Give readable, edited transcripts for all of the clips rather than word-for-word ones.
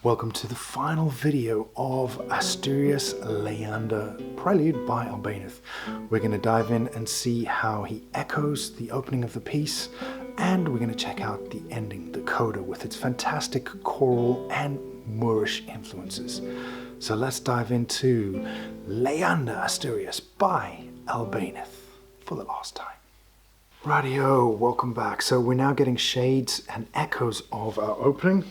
Welcome to the final video of Asturias Leyenda, prelude by Albeniz. We're going to dive in and see how he echoes the opening of the piece, and we're going to check out the ending, the coda, with its fantastic choral and Moorish influences. So let's dive into Leyenda Asturias by Albeniz for the last time. Radio, welcome back. So we're now getting shades and echoes of our opening.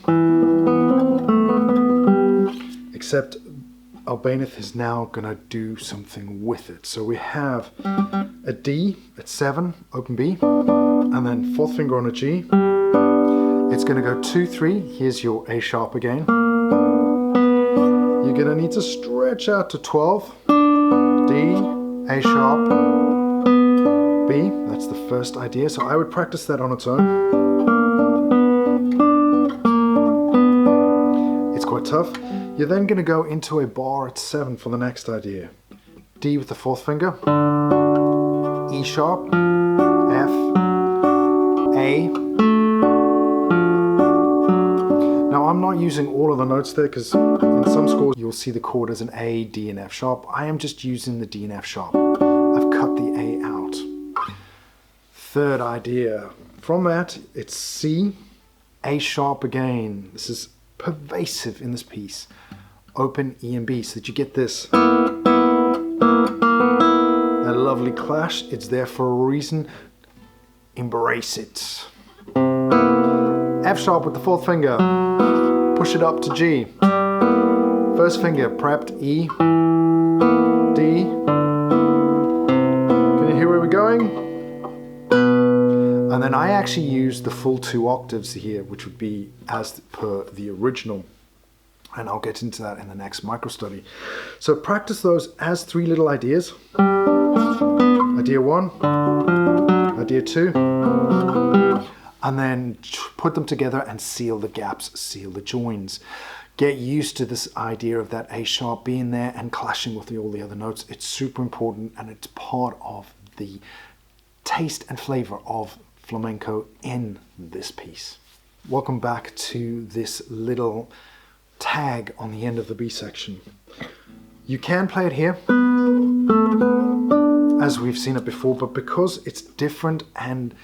Except Albeniz is now gonna do something with it. So we have a D at 7, open B, and then fourth finger on a G. It's gonna go 2, 3. Here's your A sharp again. You're gonna need to stretch out to 12. D, A sharp, B. That's the first idea. So I would practice that on its own. It's quite tough. You're then going to go into a bar at 7 for the next idea. D with the fourth finger, E sharp, F, A. Now I'm not using all of the notes there because in some scores you'll see the chord as an A, D and F sharp. I am just using the D and F sharp. I've cut the A out. Third idea. From that it's C, A sharp again. This is pervasive in this piece. Open E and B so that you get this. That lovely clash. It's there for a reason. Embrace it. F sharp with the fourth finger. Push it up to G. First finger prepped E, D. Can you hear where we're going? And then I actually use the full 2 octaves here, which would be as per the original. And I'll get into that in the next micro study. So practice those as 3 little ideas. Idea 1, idea 2, and then put them together and seal the gaps, seal the joins. Get used to this idea of that A sharp being there and clashing with all the other notes. It's super important and it's part of the taste and flavor of flamenco in this piece. Welcome back to this little tag on the end of the B section. You can play it here as we've seen it before, but because it's different and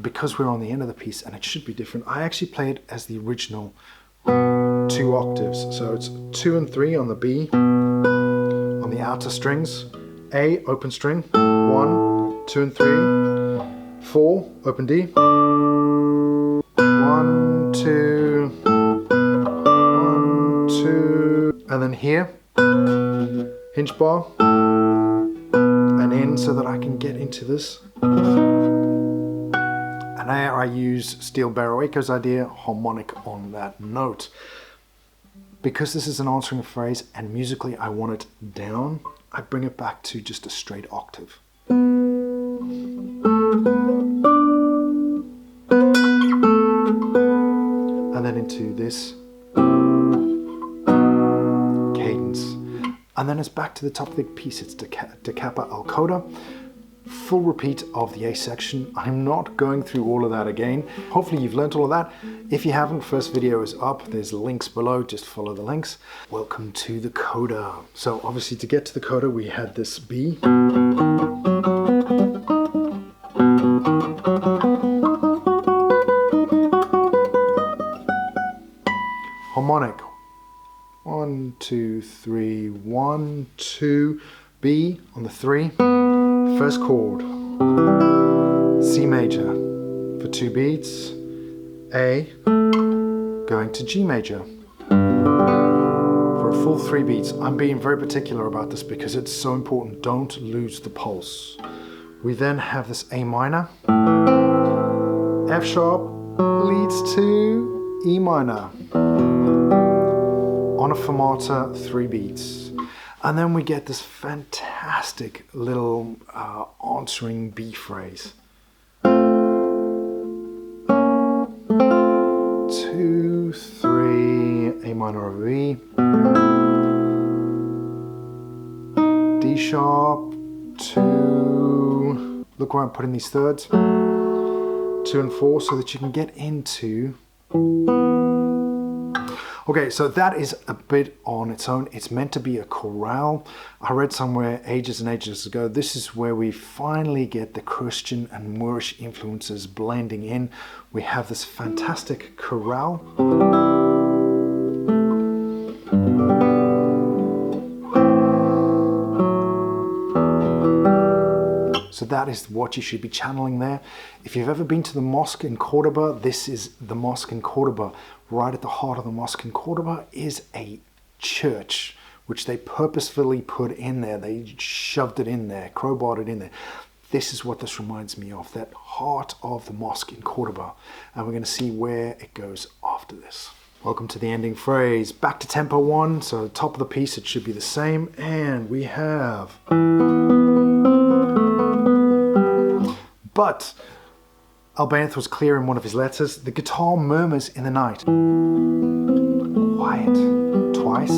because we're on the end of the piece and it should be different, I actually play it as the original 2 octaves. So it's 2 and 3 on the B, on the outer strings, A, open string, 1, 2 and 3, 4, open D, 1, 2, 1, 2, and then here, hinge bar, and in so that I can get into this. And there I use Steel Barrow Echo's idea, harmonic on that note. Because this is an answering phrase and musically I want it down, I bring it back to just a straight octave. And then into this cadence. And then it's back to the top of the piece. It's Da Kappa al Coda. Full repeat of the A section. I'm not going through all of that again. Hopefully you've learned all of that. If you haven't, first video is up. There's links below. Just follow the links. Welcome to the coda. So obviously to get to the coda we had this B. Harmonic. 1, 2, 3, 1, 2, B on the 3. First chord. C major for 2 beats. A going to G major for a full 3 beats. I'm being very particular about this because it's so important. Don't lose the pulse. We then have this A minor. F sharp leads to E minor. On a fermata, 3 beats. And then we get this fantastic little answering B phrase. 2, 3, A minor over E. D sharp, 2. Look where I'm putting these thirds. 2 and 4 so that you can get into Okay, so that is a bit on its own. It's meant to be a chorale. I read somewhere ages and ages ago, this is where we finally get the Christian and Moorish influences blending in. We have this fantastic chorale. So that is what you should be channeling there. If you've ever been to the mosque in Cordoba, this is the mosque in Cordoba. Right at the heart of the mosque in Cordoba is a church, which they purposefully put in there. They shoved it in there, crowbarred it in there. This is what this reminds me of, that heart of the mosque in Cordoba. And we're going to see where it goes after this. Welcome to the ending phrase. Back to tempo 1. So top of the piece, it should be the same. And we have... But Albeniz was clear in one of his letters. The guitar murmurs in the night. Quiet. Twice.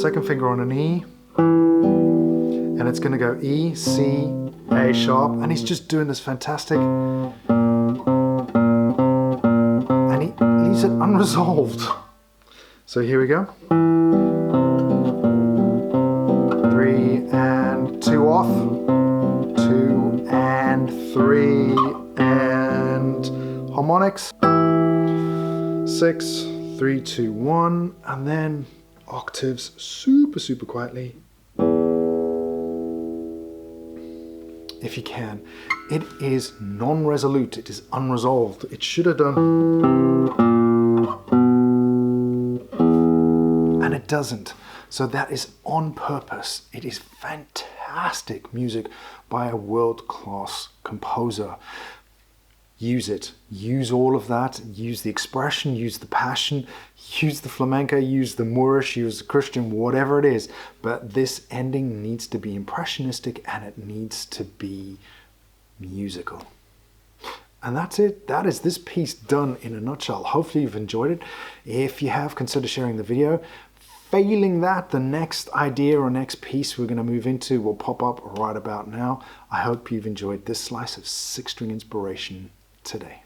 Second finger on an E. And it's going to go E, C, A sharp. And he's just doing this fantastic. And he leaves it unresolved. So here we go. 3 and 2 off. 2 and 3 and harmonics. 6, 3, 2, 1, and then octaves super quietly. If you can. It is non-resolute, it is unresolved. It should have done. And it doesn't. So that is on purpose. It is fantastic music by a world-class composer. Use it. Use all of that. Use the expression, use the passion, use the flamenco, use the Moorish, use the Christian, whatever it is. But this ending needs to be impressionistic and it needs to be musical. And that's it. That is this piece done in a nutshell. Hopefully you've enjoyed it. If you have, consider sharing the video. Failing that, the next idea or next piece we're going to move into will pop up right about now. I hope you've enjoyed this slice of 6-string inspiration today.